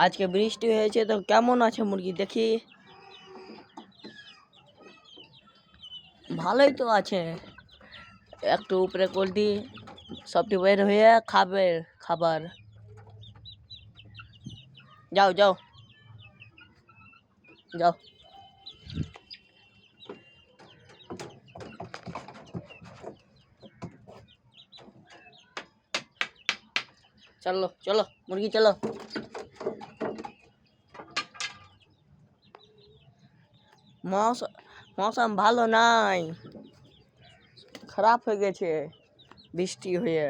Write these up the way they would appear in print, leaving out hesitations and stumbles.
আজকে বৃষ্টি হয়েছে তো কেমন আছে মুরগি দেখি। ভালোই তো আছে, একটু উপরে করে দি, সবটি বের হয়ে খাবে খাবার। যাও যাও যাও। চলো চলো মুরগি চলো। মৌসুম ভালো নাই, খারাপ হয়ে গেছে বৃষ্টি হয়ে।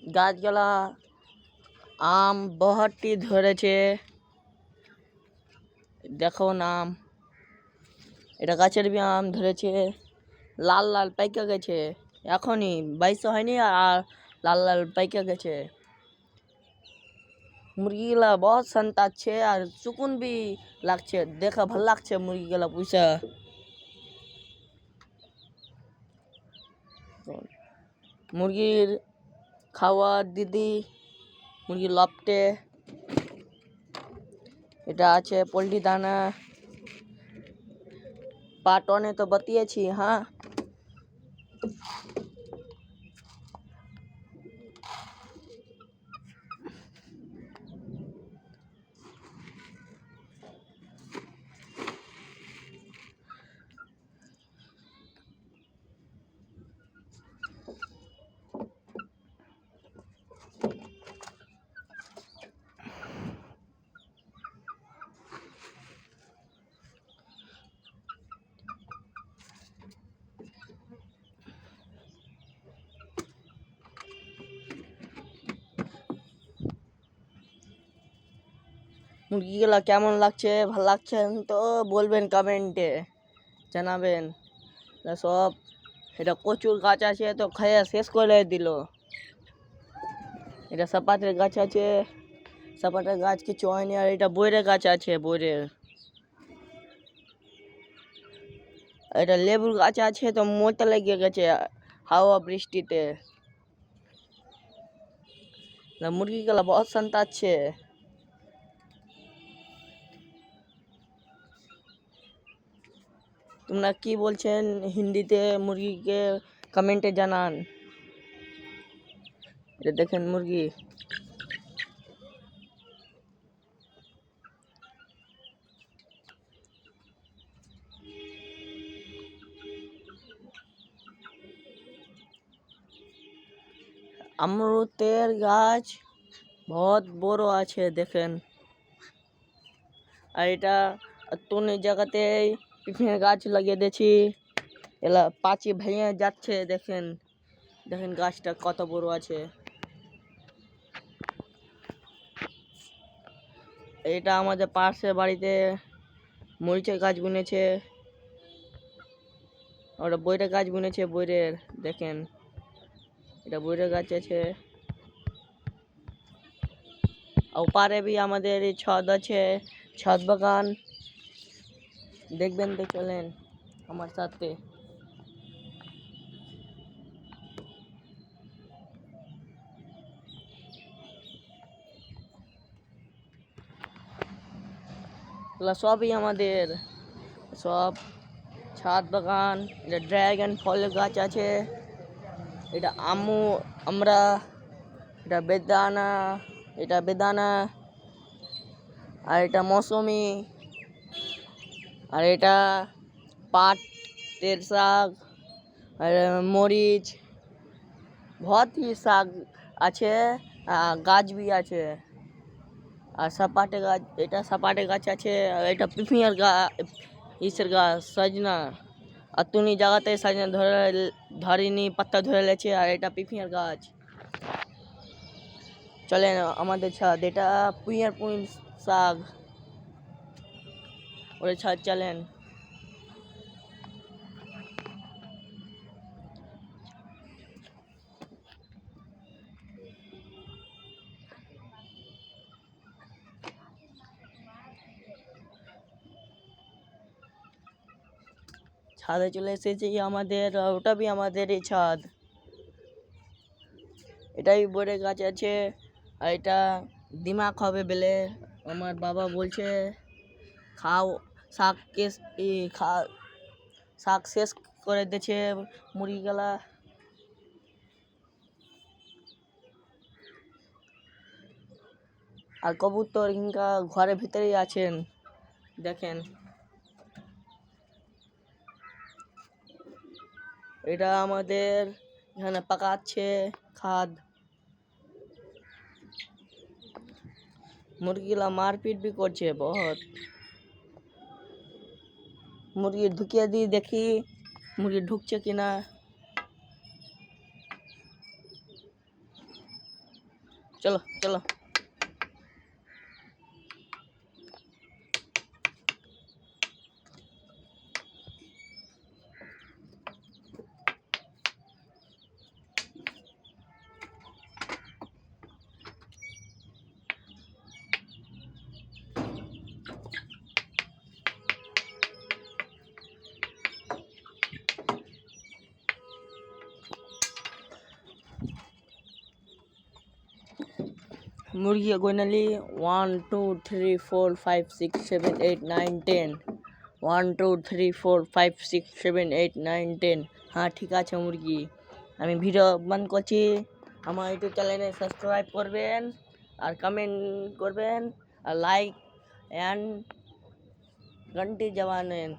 গাছগুলা আম বহরটি ধরেছে, দেখো আম, এটা গাছের বি আম ধরেছে, লাল লাল পাইকা গেছে এখনই, 22 হয়নি আর লাল লাল পাইকা গেছে। মুরগিগুলা বহুত সন্তাচ্ছে আর সুকুন বি লাগছে, দেখা ভাল লাগছে মুরগিগুলা পুষা। মুরগির খাওয়ার দিদি মুরগির লপটে, এটা আছে পোল্ট্রি দানা। পার্ট 1 তো বতিয়েছি। হ্যাঁ, মুরগিগুলা কেমন লাগছে, ভাল লাগছে তো বলবেন, কমেন্টে জানাবেন। সব এটা কচুর গাছ আছে তো খাইয়া শেষ করে দিল। এটা সাপাটের গাছ আছে, সাপাটের গাছ কিছু হয়নি। আর এটা বৈরের গাছ আছে, বৈরের। এটা লেবুর গাছ আছে তো মোটা লেগে গেছে হাওয়া বৃষ্টিতে। মুরগিগুলা বহুত সন্তাচ্ছে। তোমরা কি বলছেন হিন্দিতে মুরগিকে কমেন্টে জানান। এটা দেখেন মুরগি, আমরুতের গাছ বহুত বড় আছে দেখেন। আর এটা তুন জায়গাতে পিফিনের গাছ লাগিয়ে দিয়েছি, এলা পাঁচি ভেঙে যাচ্ছে। দেখেন দেখেন গাছটা কত বড় আছে। এটা আমাদের পাশের বাড়িতে মরিচের গাছ বুনেছে, ওটা বৈরের গাছ বুনেছে, বৈরের। দেখেন এটা বৈরের গাছ আছে। ওপারে भी আমাদের এই ছাদ আছে, ছাদ বাগান দেখবেন তো চলেন আমার সাথে। সবই আমাদের, সব ছাদ বাগান। এটা ড্রাগন ফলের গাছ আছে, এটা আমরা, এটা বেদানা, এটা বেদানা, আর এটা মৌসুমি, আর এটা পাটের শাক, আর মরিচ, बहुत ही শাক আছে, গাছ भी আছে। আর সাপাটে গাছ, এটা সাপাটে গাছ আছে। আর এটা পিপিয়ার ইসের গাছ সজনা, আর তুনি জায়গাতে সজনা ধরেনি, পাত্তা ধরে লেছে। আর এটা পিপিয়ার গাছ। চলেন আমাদের ছাদ, এটা পুঁই শাক, ওর ছাদ চলেন। ছাদে চলে এসেছি আমাদের, ওটা भी আমাদের এই ছাদ। এটাই বড় গাছ আছে, আর এটা দিমাগ হবে বেলে আমার বাবা বলছে খাও শাক শাক শেষ করে দিয়েছে মুরগিগুলা। আর কবুতর ইনকা ঘরের ভিতরেই আছেন দেখেন। এটা আমাদের এখানে পাকাচ্ছে খাদ। মুরগিগুলা মারপিট भी করছে বহুত। মুরগি ঢুকিয়ে দিয়ে দেখি মুরগি ঢুকছে কিনা। চলো চলো। मुर्गी गोइनली 1 2 3 4 5 6 7 8 9 10 1 2 3 4 5 6 7 8 9 10। हाँ ठीक আছে মুরগি। আমি ভিডিও বন্ধ করছি। আমার ইউটিউব চ্যানেলে সাবস্ক্রাইব করবেন আর কমেন্ট করবেন আর লাইক অ্যান্ড ঘন্টি জ্বালাবেন।